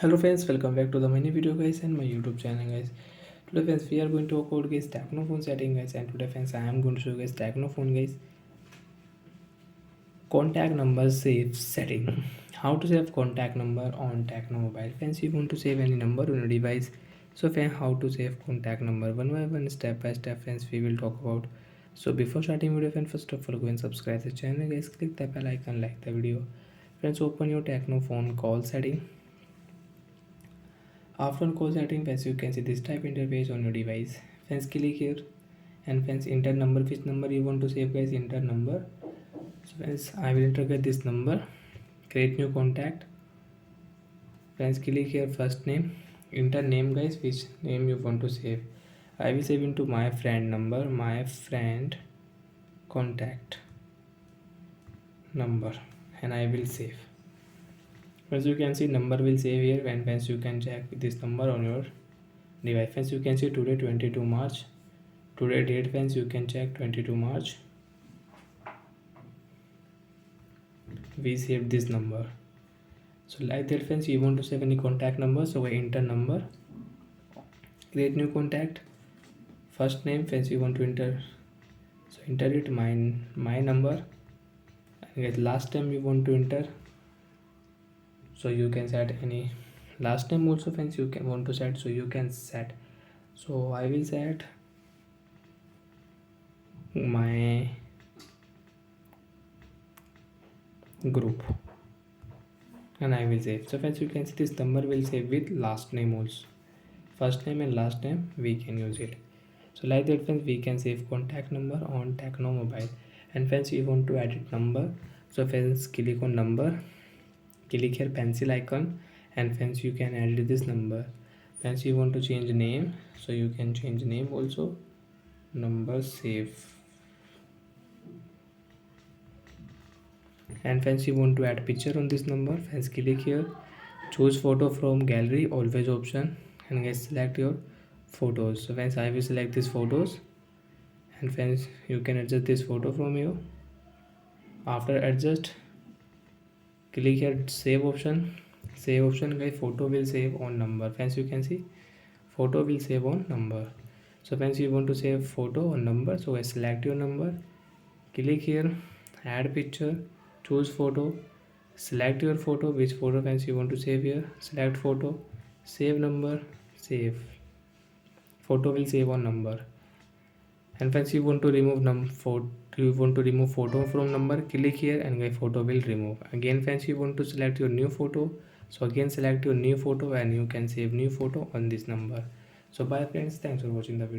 Hello friends, welcome back to the mini video guys and my YouTube channel guys. Today friends we are going to talk about guys techno phone setting guys, and today friends I am going to show you guys techno phone guys contact number save setting. How to save contact number on techno mobile. Friends, you want to save any number on your device, so friends how to save contact number one by one, step by step friends we will talk about. So before starting video friends, first of all go and subscribe the channel guys, click the bell icon, like the video. Friends, open your techno phone call setting. After call setting, friends, you can see this type interface on your device. Friends, click here and friends enter number, which number you want to save guys, enter number. So friends, I will enter this number, create new contact. Friends, click here first name, enter name guys, which name you want to save. I will save into my friend number, my friend contact number, and I will save. As you can see, number will save here, and friends you can check this number on your device. Friends, you can see today 22 March. Today date friends, you can check 22 March. We saved this number. So like that friends, you want to save any contact number, so enter number, create new contact, first name friends you want to enter, so enter it my number, and get last name you want to enter, so you can set any last name also friends you can want to set, so you can set. So I will set my group and I will save. So friends, you can see this number will save with last name also, first name and last name we can use it. So like that friends, we can save contact number on techno mobile. And friends, you want to edit number, so friends click on number, click here pencil icon, and friends you can edit this number. Friends, you want to change name, so you can change name also, number save. And friends, you want to add picture on this number, friends click here, choose photo from gallery, always option, and guys select your photos. So friends, I will select these photos, and friends you can adjust this photo from here. After adjust, click here save option, guys, photo will save on number. Friends, you can see photo will save on number. So friends, you want to save photo on number, so guys select your number, click here add picture, choose photo, select your photo, which photo friends you want to save here, select photo, save number, save. Photo will save on number. And friends, you want to remove photo from number, click here and my photo will remove. Again friends, you want to select your new photo, so again select your new photo and you can save new photo on this number. So bye friends, thanks for watching the video.